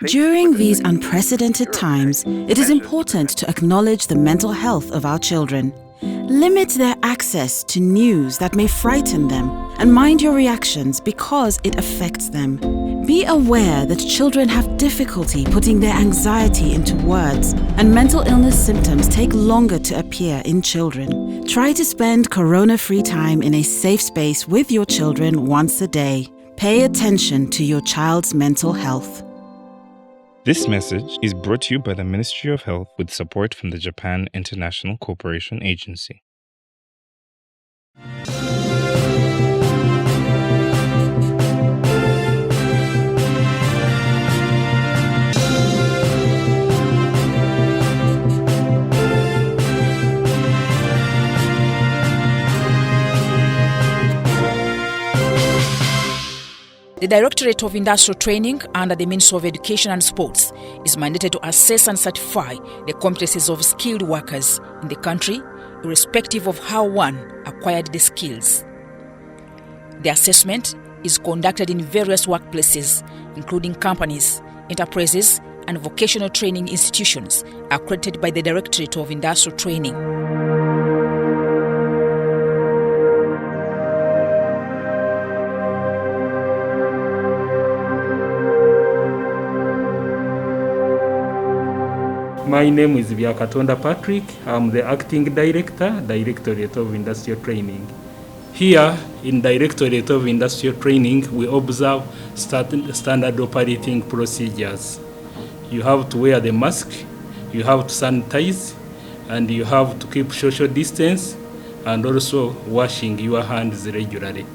During these unprecedented times, it is important to acknowledge the mental health of our children. Limit their access to news that may frighten them and mind your reactions because it affects them. Be aware that children have difficulty putting their anxiety into words, and mental illness symptoms take longer to appear in children. Try to spend corona-free time in a safe space with your children once a day. Pay attention to your child's mental health. This message is brought to you by the Ministry of Health with support from the Japan International Cooperation Agency. The Directorate of Industrial Training under the Ministry of Education and Sports is mandated to assess and certify the competencies of skilled workers in the country, irrespective of how one acquired the skills. The assessment is conducted in various workplaces, including companies, enterprises, and vocational training institutions accredited by the Directorate of Industrial Training. My name is Byakatonda Patrick. I'm the Acting Director, Directorate of Industrial Training. Here in Directorate of Industrial Training, we observe standard operating procedures. You have to wear the mask, you have to sanitize, and you have to keep social distance, and also washing your hands regularly.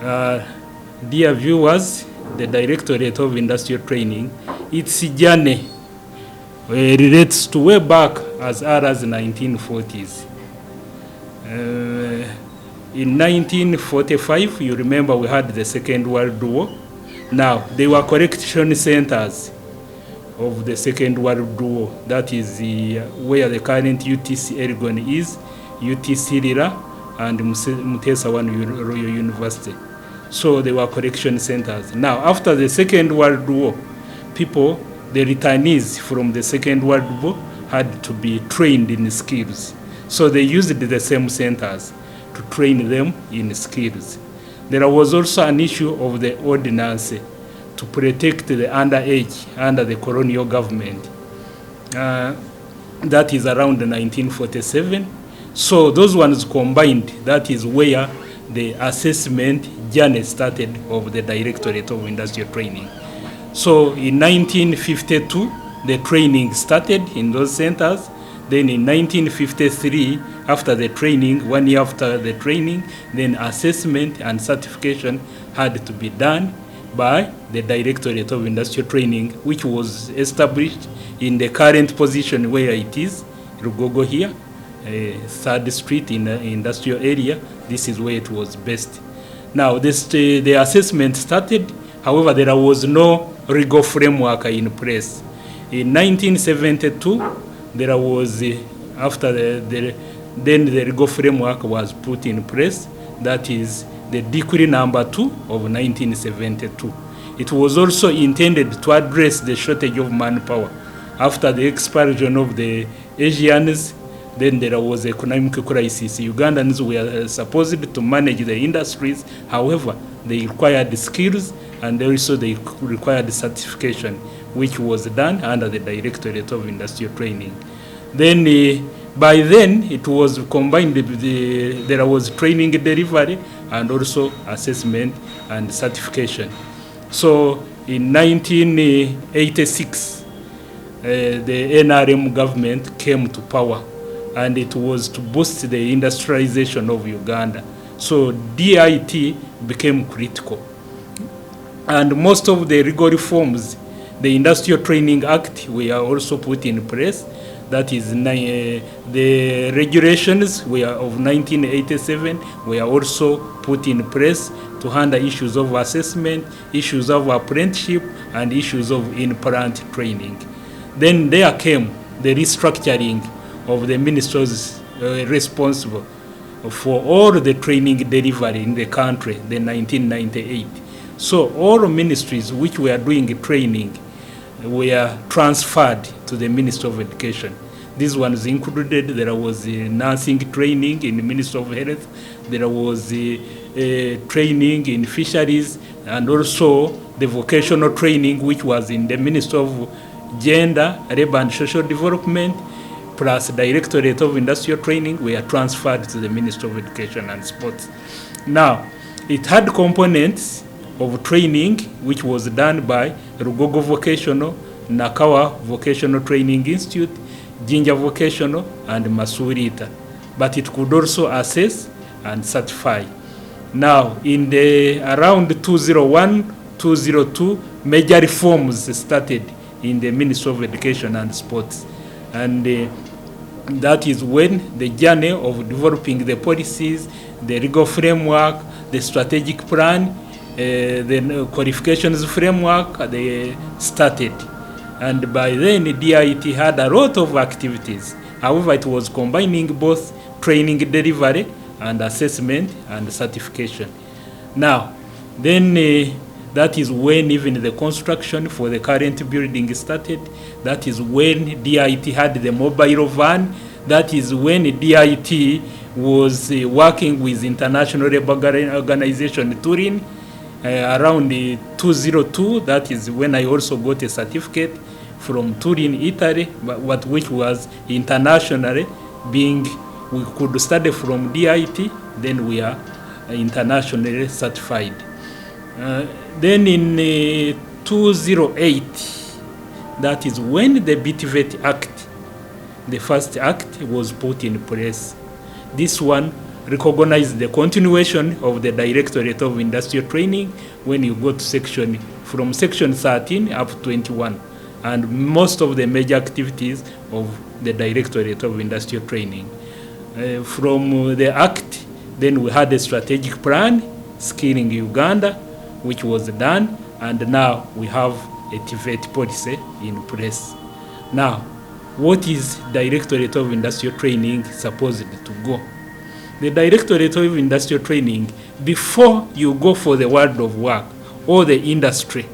Dear viewers, the Directorate of Industrial Training, its journey relates to way back as early as 1940s. In 1945, you remember we had the Second World War. Now, they were correction centers of the Second World War. That is where the current UTC Elgon is, UTC Lira, and Mutesa Royal University. So they were correction centers. Now, after the Second World War, the returnees from the Second World War had to be trained in skills. So they used the same centers to train them in skills. There was also an issue of the ordinance to protect the underage under the colonial government. That is around 1947. So those ones combined, that is where the assessment journey started of the Directorate of Industrial Training. So in 1952, the training started in those centers. Then in 1953, after the training, 1 year after the training, then assessment and certification had to be done by the Directorate of Industrial Training, which was established in the current position where it is, Rugogo here, 3rd Street in the industrial area. This is where it was based. Now, the assessment started. However, there was no legal framework in place. In 1972, there was, after then the legal framework was put in place. That is the Decree number 2 of 1972. It was also intended to address the shortage of manpower. After the expulsion of the Asians, then there was economic crisis. Ugandans were supposed to manage the industries. However, they required skills, and also they required certification, which was done under the Directorate of Industrial Training. Then, by then, it was combined, there was training delivery and also assessment and certification. So, in 1986, the NRM government came to power, and it was to boost the industrialization of Uganda. So, DIT became critical. And most of the legal reforms, the Industrial Training Act, were also put in place. That is, the regulations of 1987 were also put in place to handle issues of assessment, issues of apprenticeship, and issues of in-plant training. Then there came the restructuring of the ministers responsible for all the training delivery in the country, the 1998. So all ministries which were doing training were transferred to the Ministry of Education. These ones included, there was nursing training in the Ministry of Health, there was training in fisheries, and also the vocational training, which was in the Ministry of Gender, Labour and Social Development, plus Directorate of Industrial Training were transferred to the Ministry of Education and Sports. Now, it had components of training which was done by Rugogo Vocational, Nakawa Vocational Training Institute, Jinja Vocational, and Masurita. But it could also assess and certify. Now, in the around 2001, 2002, major reforms started in the Ministry of Education and Sports. And that is when the journey of developing the policies, the legal framework, the strategic plan, the qualifications framework, they started. And by then, DIT had a lot of activities. However, it was combining both training delivery and assessment and certification. Now, then that is when even the construction for the current building started. That is when DIT had the mobile van. That is when DIT was working with International Labour Organization Turin around 202. That is when I also got a certificate from Turin, Italy, but which was internationally being, we could study from DIT, then we are internationally certified. Then in 208, that is when the BTVET Act, the first act, was put in place. This one recognized the continuation of the Directorate of Industrial Training when you go to from section 13 up to 21, and most of the major activities of the Directorate of Industrial Training. From the act, then we had a strategic plan, Skilling Uganda, which was done, and now we have a TVET policy in place. Now, what is Directorate of Industrial Training supposed to go? The Directorate of Industrial Training, before you go for the world of work or the industry,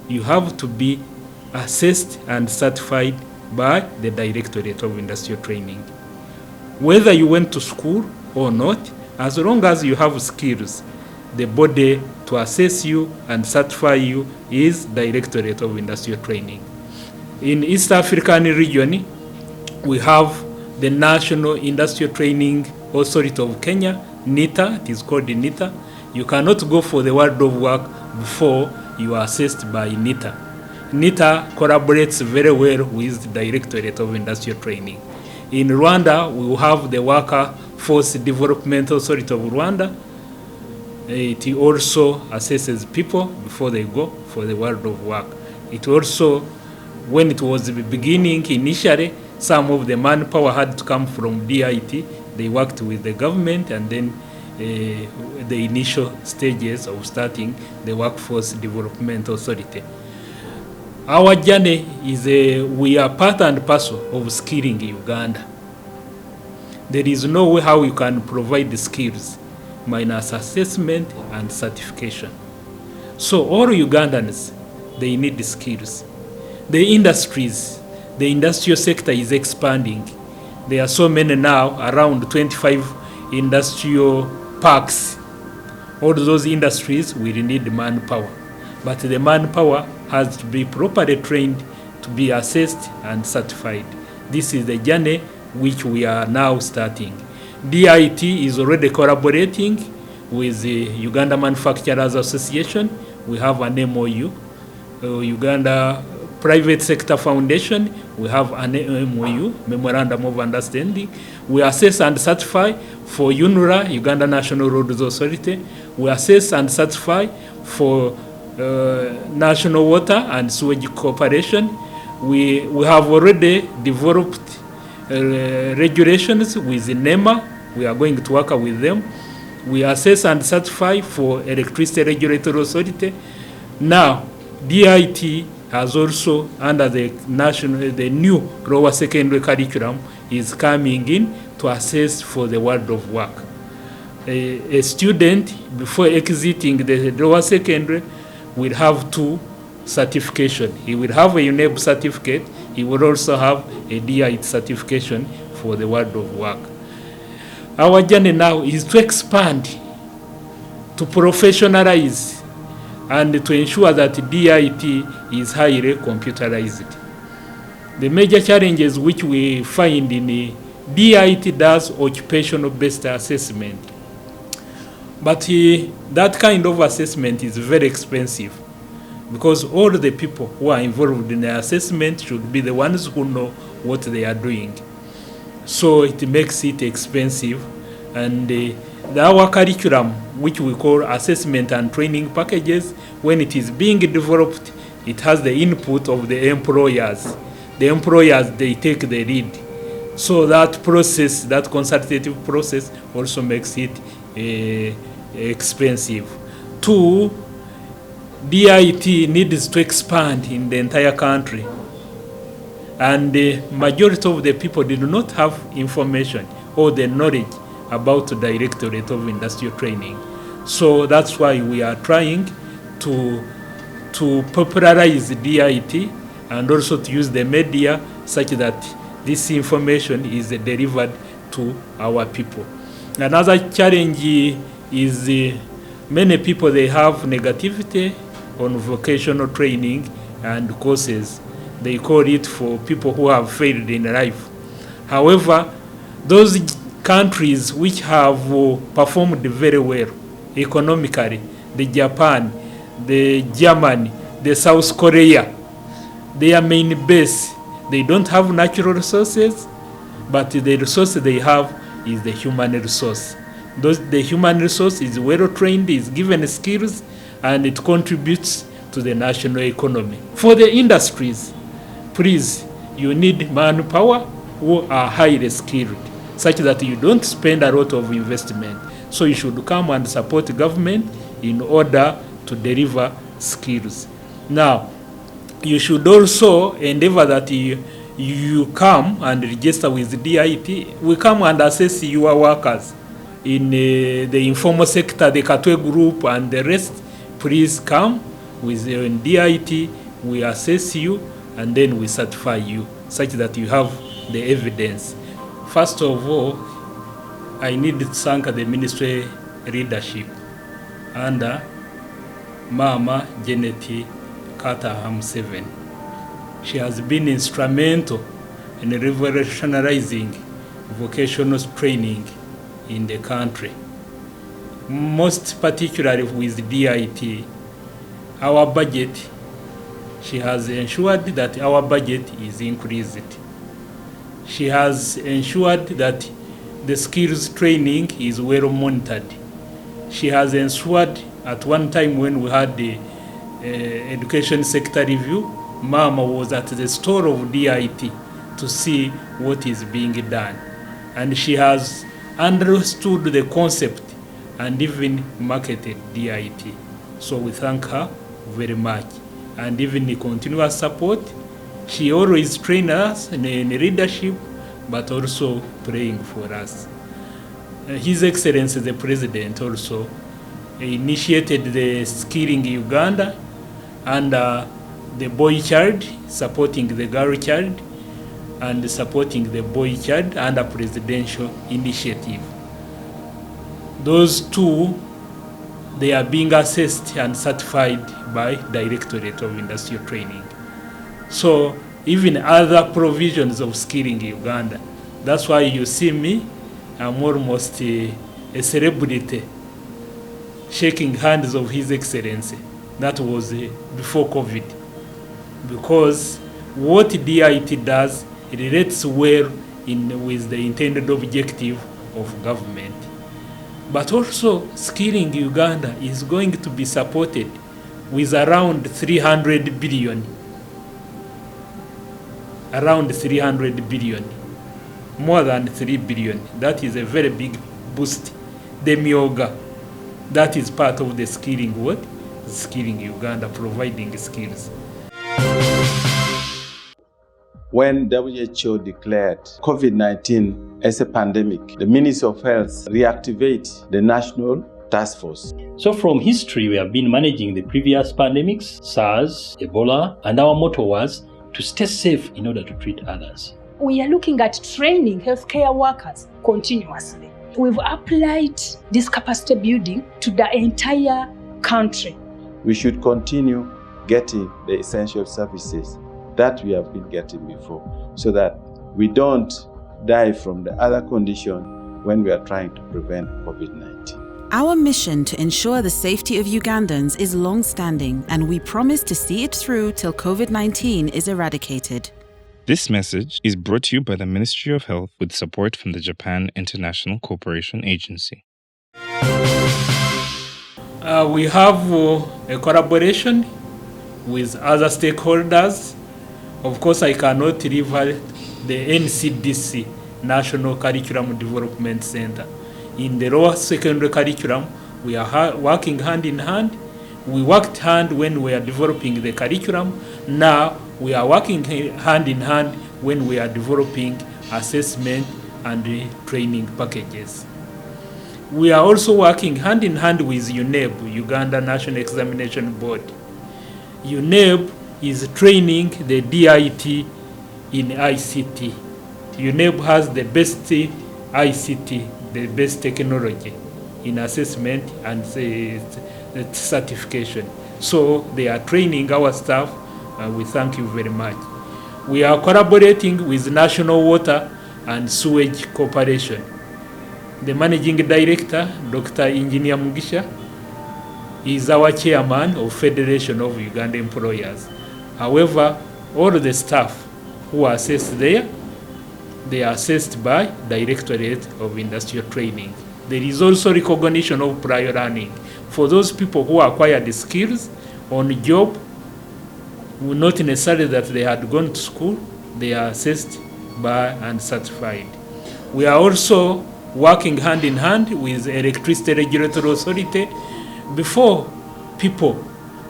you have to be assessed and certified by the Directorate of Industrial Training. Whether you went to school or not, as long as you have skills, the body to assess you and certify you is Directorate of Industrial Training. In East African region, we have the National Industrial Training Authority of Kenya, NITA. It is called NITA. You cannot go for the world of work before you are assessed by NITA. NITA collaborates very well with the Directorate of Industrial Training. In Rwanda, we will have the Worker Force Development Authority of Rwanda. It also assesses people before they go for the world of work. It also, when it was beginning initially, some of the manpower had to come from DIT. They worked with the government, and then the initial stages of starting the Workforce Development Authority. Our journey is we are part and parcel of Skilling Uganda. There is no way how you can provide the skills minus assessment and certification. So all Ugandans, they need the skills. The industries, the industrial sector is expanding. There are so many now, around 25 industrial parks. All those industries will need manpower. But the manpower has to be properly trained to be assessed and certified. This is the journey which we are now starting. DIT is already collaborating with the Uganda Manufacturers Association. We have an MOU. Uganda Private Sector Foundation, we have an MOU, Memorandum of Understanding. We assess and certify for UNRA, Uganda National Roads Authority. We assess and certify for National Water and Sewage Corporation. We have already developed regulations with NEMA. We are going to work with them. We assess and certify for Electricity Regulatory Authority. Now, DIT has also, under the new lower secondary curriculum, is coming in to assess for the world of work. A student, before exiting the lower secondary, will have to certification. He will have a UNEB certificate. He will also have a DIT certification for the world of work. Our journey now is to expand, to professionalize, and to ensure that DIT is highly computerized. The major challenges which we find in DIT does occupational-based assessment. But that kind of assessment is very expensive, because all the people who are involved in the assessment should be the ones who know what they are doing. So it makes it expensive, and our curriculum, which we call assessment and training packages, when it is being developed, it has the input of the employers. The employers, they take the lead. So that process, that consultative process, also makes it expensive. Two, DIT needs to expand in the entire country. And the majority of the people did not have information or the knowledge about the Directorate of Industrial Training. So that's why we are trying to popularize DIT and also to use the media such that this information is delivered to our people. Another challenge is many people, they have negativity on vocational training and courses. They call it for people who have failed in life. However, those countries which have performed very well economically, the Japan, the Germany, the South Korea, their main base, they don't have natural resources, but the resource they have is the human resource. The human resource is well trained, is given skills, and it contributes to the national economy. For the industries, please, you need manpower who are highly skilled, such that you don't spend a lot of investment. So you should come and support the government in order to deliver skills. Now, you should also endeavor that you come and register with DIT. We come and assess your workers in the informal sector, the Katwe group, and the rest. Please come with the DIT. We assess you, and then we certify you, such that you have the evidence. First of all, I need to thank the ministry leadership under Mama Janet Carter 7. She has been instrumental in revolutionizing vocational training in the country. Most particularly with DIT, our budget, she has ensured that our budget is increased. She has ensured that the skills training is well monitored. She has ensured at one time when we had the education sector review, Mama was at the store of DIT to see what is being done. And she has understood the concept and even marketed DIT. So we thank her very much. And even the continuous support, she always trains us in leadership, but also praying for us. His Excellency the President also initiated the Skilling Uganda and the boy child, supporting the girl child, and supporting the boy child under presidential initiative. Those two, they are being assessed and certified by Directorate of Industrial Training. So even other provisions of Skilling Uganda. That's why you see me, I'm almost a celebrity, shaking hands of His Excellency. That was before COVID. Because what DIT does, it relates well with the intended objective of government. But also, Skilling Uganda is going to be supported with around 300 billion. Around 300 billion. More than 3 billion. That is a very big boost. The Myoga, that is part of the Skilling what? Skilling Uganda, providing skills. When WHO declared COVID-19 as a pandemic, the Ministry of Health reactivated the National task force. So from history, we have been managing the previous pandemics, SARS, Ebola, and our motto was to stay safe in order to treat others. We are looking at training healthcare workers continuously. We've applied this capacity building to the entire country. We should continue getting the essential services that we have been getting before, so that we don't die from the other condition when we are trying to prevent COVID-19. Our mission to ensure the safety of Ugandans is long-standing, and we promise to see it through till COVID-19 is eradicated. This message is brought to you by the Ministry of Health with support from the Japan International Cooperation Agency. We have a collaboration with other stakeholders. Of course, I cannot leave the NCDC, National Curriculum Development Center. In the lower secondary curriculum, we are working hand in hand. We worked hand when we are developing the curriculum. Now we are working hand in hand when we are developing assessment and training packages. We are also working hand in hand with UNEB, Uganda National Examination Board. UNEB is training the DIT in ICT. UNEB has the best ICT, the best technology in assessment and certification. So they are training our staff, and we thank you very much. We are collaborating with National Water and Sewage Corporation. The Managing Director, Dr. Engineer Mugisha, is our chairman of Federation of Uganda Employers. However, all the staff who are assessed there, they are assessed by Directorate of Industrial Training. There is also recognition of prior learning. For those people who acquire the skills on the job, not necessarily that they had gone to school, they are assessed by and certified. We are also working hand in hand with Electricity Regulatory Authority. Before people,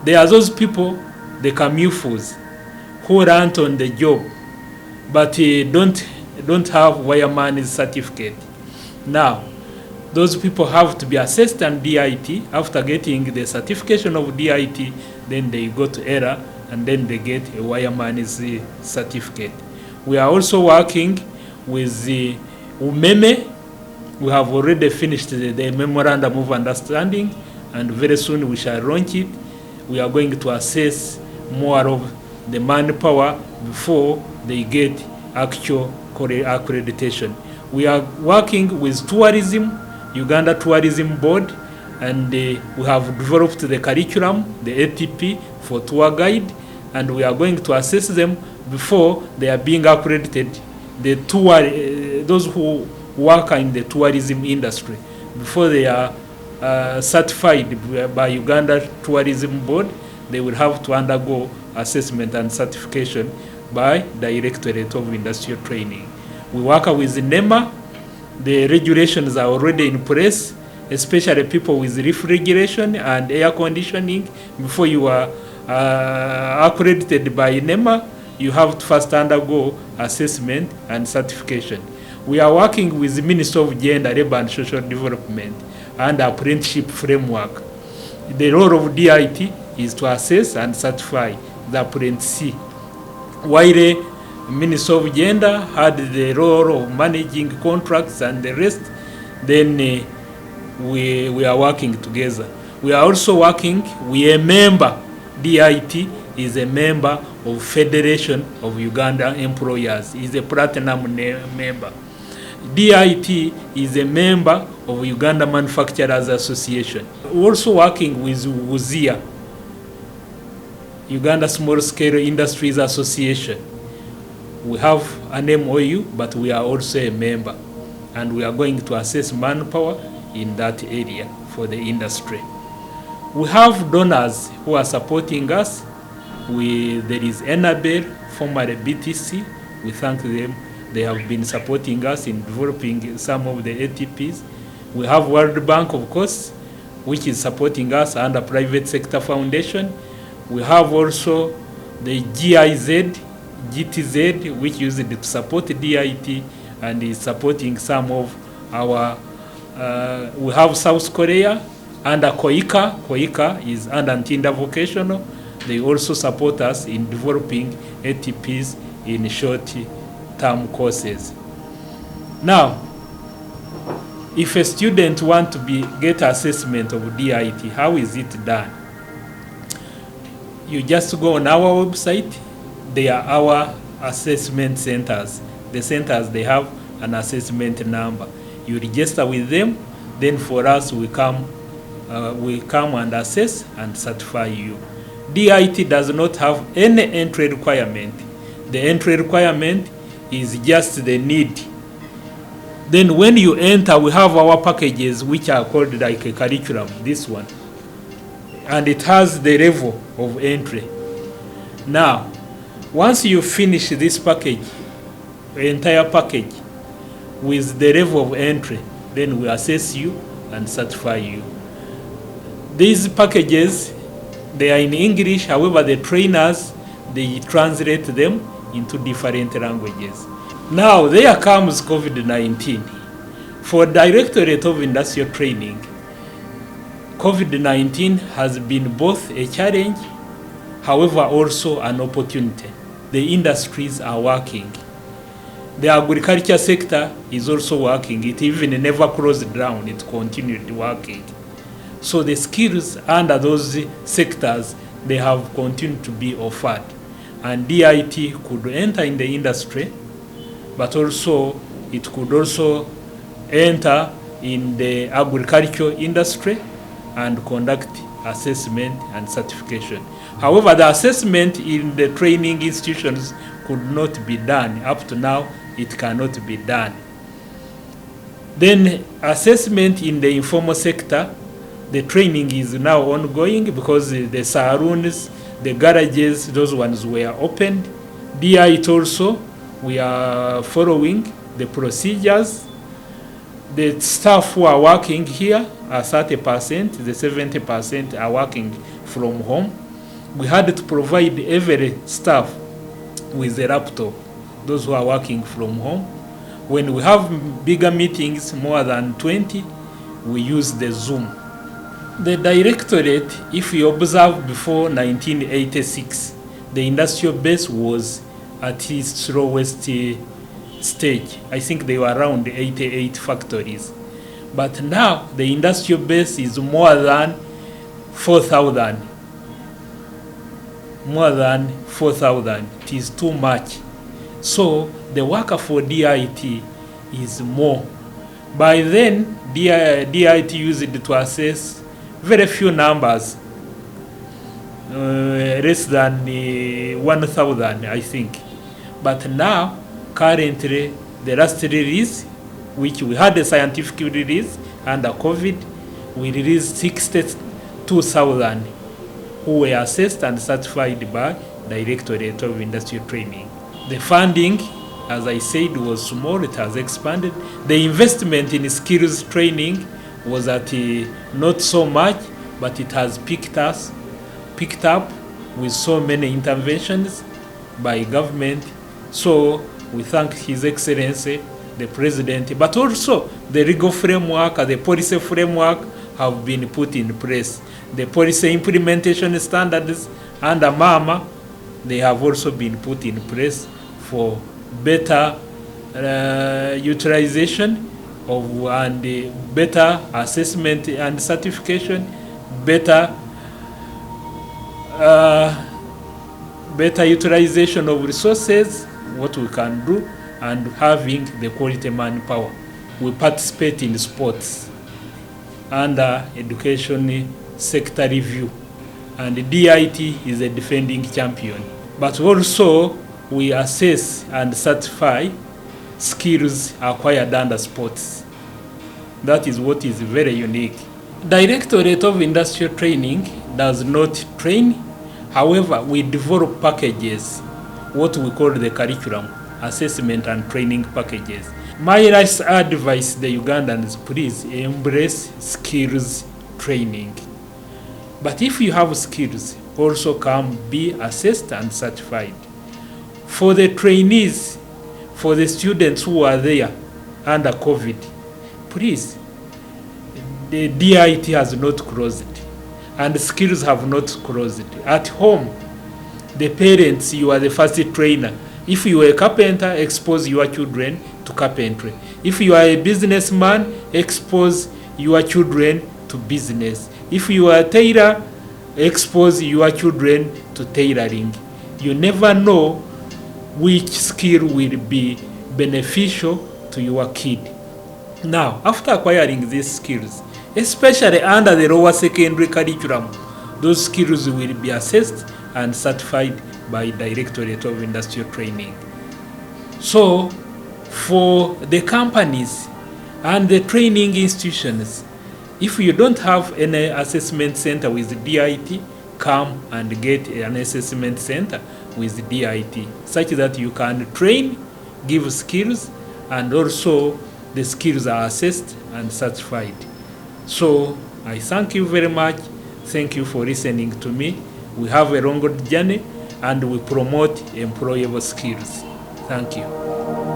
there are those people, the CAMUFOs, who learn on the job, but don't have wireman's certificate. Now, those people have to be assessed on DIT. After getting the certification of DIT, then they go to ERA and then they get a wireman's certificate. We are also working with the UMEME. We have already finished the Memorandum of Understanding, and very soon we shall launch it. We are going to assess more of the manpower before they get actual accreditation. We are working with tourism, Uganda Tourism Board, and we have developed the curriculum, the ATP for tour guide, and we are going to assess them before they are being accredited. The those who work in the tourism industry, before they are certified by Uganda Tourism Board, they will have to undergo assessment and certification by Directorate of Industrial Training. We work with NEMA. The regulations are already in place, especially people with refrigeration and air conditioning. Before you are accredited by NEMA, you have to first undergo assessment and certification. We are working with the Ministry of Gender, Labour and Social Development and apprenticeship framework. The role of DIT is to assess and certify the apprentice, while the Ministry of Gender had the role of managing contracts and the rest. Then we are working together. We are also working, we are a member, DIT is a member of Federation of Uganda Employers, is a platinum member. DIT is a member of Uganda Manufacturers Association. We're also working with UZIA, Uganda Small Scale Industries Association. We have an MOU, but we are also a member, and we are going to assess manpower in that area for the industry. We have donors who are supporting us. There is NABEL, formerly BTC. We thank them. They have been supporting us in developing some of the ATPs. We have World Bank, of course, which is supporting us under Private Sector Foundation. We have also the GTZ, which used to support DIT and is supporting some of our, we have South Korea, Under COICA is under Ntinda Vocational. They also support us in developing ATPs in short-term courses. Now, if a student wants to get assessment of DIT, how is it done? You just go on our website. They are our assessment centers. The centers, they have an assessment number. You register with them, then for us we come and assess and certify you. DIT does not have any entry requirement. The entry requirement is just the need. Then when you enter, we have our packages which are called like a curriculum, this one. And it has the level of entry. Now, once you finish this package, the entire package, with the level of entry, then we assess you and certify you. These packages, they are in English, however, the trainers, they translate them into different languages. Now, there comes COVID-19. For Directorate of Industrial Training, COVID-19 has been both a challenge, however, also an opportunity. The industries are working. The agriculture sector is also working. It even never closed down, it continued working. So the skills under those sectors, they have continued to be offered. And DIT could enter in the industry, but also it could also enter in the agricultural industry and conduct assessment and certification. However, the assessment in the training institutions could not be done. Up to now, it cannot be done. Then assessment in the informal sector, the training is now ongoing because the saloons, the garages, those ones were opened. DIT also, we are following the procedures. The staff who are working here are 30%, the 70% are working from home. We had to provide every staff with a laptop, those who are working from home. When we have bigger meetings, more than 20, we use the Zoom. The Directorate, if you observe before 1986, the industrial base was at its lowest stage. I think they were around 88 factories. But now the industrial base is more than 4,000. More than 4,000. It is too much. So the worker for DIT is more. By then, DIT used it to assess very few numbers, less than 1,000, I think. But now, currently, the last release, which we had a scientific release under COVID, we released 62,000 who were assessed and certified by Directorate of Industrial Training. The funding, as I said, was small. It has expanded. The investment in skills training was at not so much, but it has picked up with so many interventions by government. So we thank His Excellency, the President, but also the legal framework, the policy framework have been put in place. The policy implementation standards under MAMA, they have also been put in place for better utilization of and better assessment and certification, better utilization of resources, what we can do, and having the quality manpower. We participate in sports under education sector review, and DIT is a defending champion. But also we assess and certify skills acquired under sports. That is what is very unique. Directorate of Industrial Training does not train. However, we develop packages, what we call the curriculum, assessment and training packages. My last advice to the Ugandans, please embrace skills training. But if you have skills, also come be assessed and certified. For the trainees, for the students who are there under COVID, please the DIT has not closed and skills have not closed. At home, the parents, you are the first trainer. If you are a carpenter, expose your children to carpentry. If you are a businessman, expose your children to business. If you are a tailor, expose your children to tailoring. You never know which skill will be beneficial to your kid. Now, after acquiring these skills, especially under the lower secondary curriculum, those skills will be assessed and certified by Directorate of Industrial Training. So, for the companies and the training institutions, if you don't have any assessment center with DIT, come and get an assessment center with DIT, such that you can train, give skills, and also the skills are assessed and certified. So I thank you very much. Thank you for listening to me. We have a long journey and we promote employable skills. Thank you.